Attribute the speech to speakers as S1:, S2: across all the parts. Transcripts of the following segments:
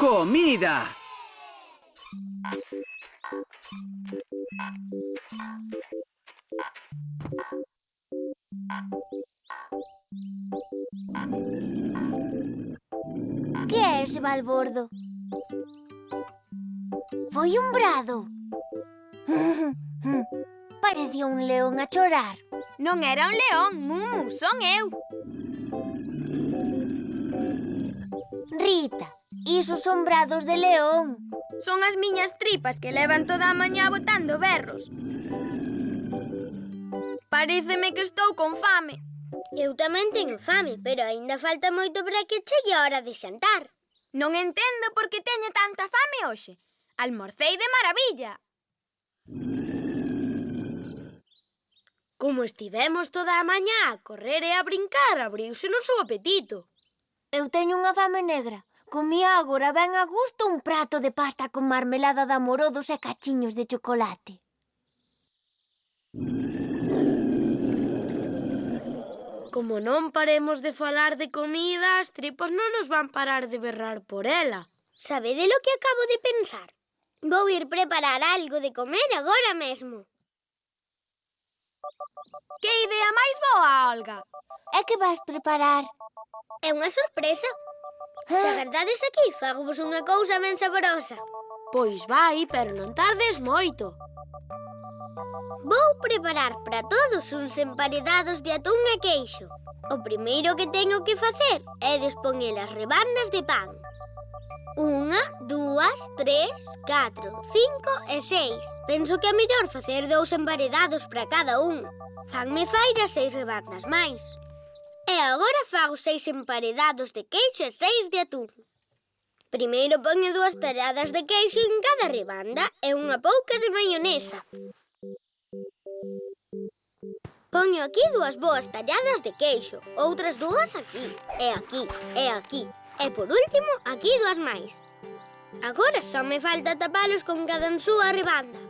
S1: Comida!
S2: Que é ese balbordo? Foi un brado. Parecía un león a chorar.
S3: Non era un león, Mumu, son eu.
S2: Rita, iso son brados de león.
S3: Son as miñas tripas que levan toda a mañá botando berros. Paréceme que estou con fame.
S4: Eu tamén teño fame, pero aínda falta moito para que chegue a hora de xantar.
S3: Non entendo por que teño tanta fame hoxe. Almorcei de maravilla.
S4: Como estivemos toda a mañá a correr e a brincar, abriuse no seu apetito.
S2: Eu teño unha fame negra. Comía agora ben a gusto un prato de pasta con marmelada de amorodos e cachiños de chocolate.
S4: Como non paremos de falar de comida, as tripas non nos van parar de berrar por ela. Sabede lo que acabo de pensar? Vou ir preparar algo de comer agora mesmo.
S3: Que idea máis boa, Olga.
S2: É que vas preparar?
S4: É unha sorpresa. Se agardades aquí, fagos unha cousa ben saborosa. Pois vai, pero non tardes moito. Vou preparar para todos uns emparedados de atún e queixo. O primeiro que teño que facer é despoñer as rebandas de pan. 1, 2, 3, 4, 5 e 6. Penso que é mellor facer 2 emparedados para cada un. Fanme faira 6 rebandas máis. E agora fago 6 emparedados de queixo e 6 de atún. Primeiro poño 2 talladas de queixo en cada rebanda e unha pouca de maionesa. Poño aquí 2 boas talladas de queixo, outras 2 aquí, e aquí, e aquí. E por último, aquí 2 máis. Agora só me falta tapalos con cada súa rebanda.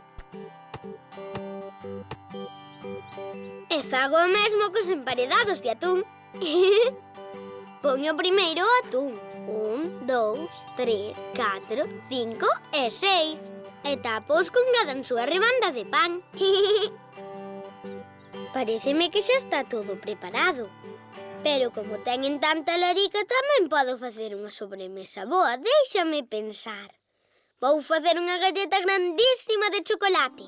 S4: E fago o mesmo cos emparedados de atún. Poño primeiro o atún. 1, 2, 3, 4, 5 e 6. E tapos con cada súa rebanda de pan. Paréceme que xa está todo preparado. Pero como teñen tanta larica, tamén podo facer unha sobremesa boa. Déixame pensar. Vou facer unha galleta grandísima de chocolate.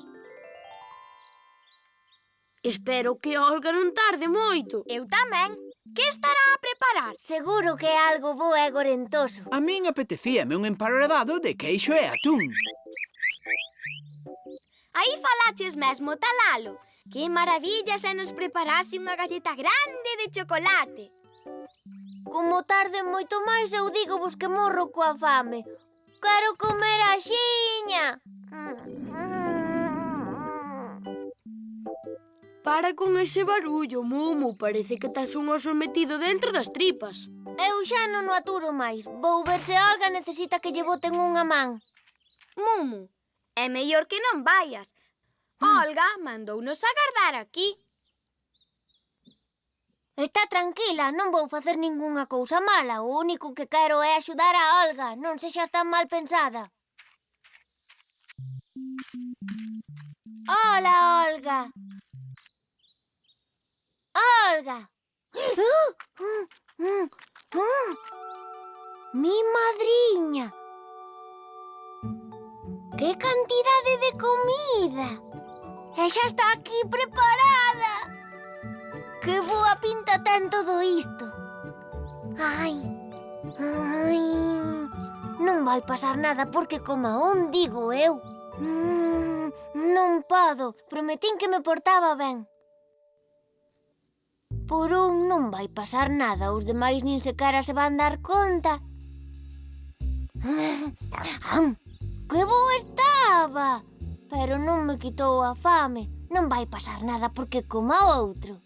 S4: Espero que Olga non tarde moito.
S3: Eu tamén. Que estará a preparar?
S2: Seguro que é algo bo e gorentoso.
S1: A min apetecíame un emparedado de queixo e atún.
S3: Aí falaches mesmo, Talalo. Que maravilla se nos preparase unha galleta grande de chocolate.
S2: Como tarde moito máis, eu digo vos que morro coa fame. Quero comer axiña.
S4: Para con ese barullo, Mumu. Parece que tes un oso metido dentro das tripas.
S2: Eu xa non o aturo máis. Vou ver se Olga necesita que lle boten unha man.
S3: Mumu, é mellor que non vayas. Olga mandounos agardar aquí.
S2: Está tranquila, non vou facer ningunha cousa mala. O único que quero é axudar a Olga. Non sexas tan mal pensada. Hola, Olga. Olga. Mi madriña. Que cantidade de comida. E xa está aquí preparada. Que boa pinta ten todo isto. Ai, non vai pasar nada porque coma un, digo eu. Non podo, prometín que me portaba ben. Por un non vai pasar nada, os demais nin sequera se van dar conta. Que boa estaba! Pero non me quitou a fame. Non vai pasar nada porque coma outro.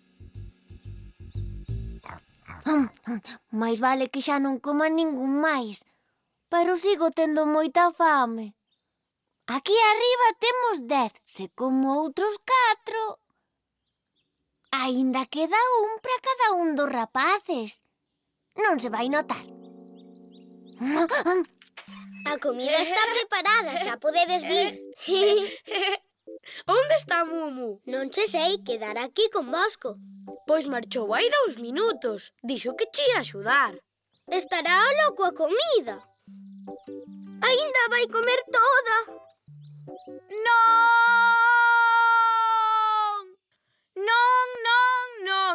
S2: Mais vale que xa non coma ningún máis. Pero sigo tendo moita fame. Aquí arriba temos 10. Se como outros 4... Aínda queda un para cada un dos rapaces. Non se vai notar.
S4: A comida está preparada, xa podedes vir.
S3: Onde está Mumu?
S4: Non che sei, quedar aquí convosco.
S3: Pois marchou hai 2 minutos. Dixo que che ia axudar.
S4: Estará o loco a comida. Ainda vai comer toda.
S3: Non! Non, non, non.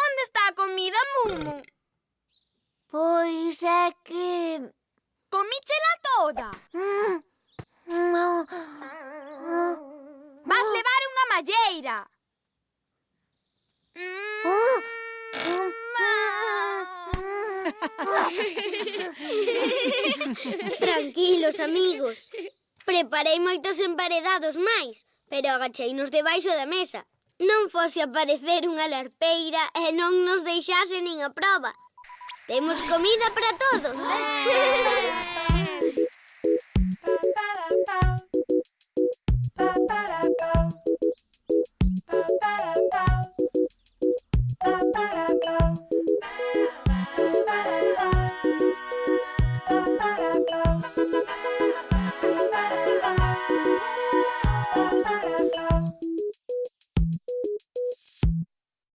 S3: Onde está a comida, Mumu?
S2: Pois é que...
S3: Comíchela toda.
S2: Non...
S3: Vas levar unha malleira.
S4: Tranquilos, amigos. Preparei moitos emparedados máis, pero agacheinos debaixo da mesa. Non fose aparecer unha larpeira e non nos deixase nin a proba. Temos comida para todos.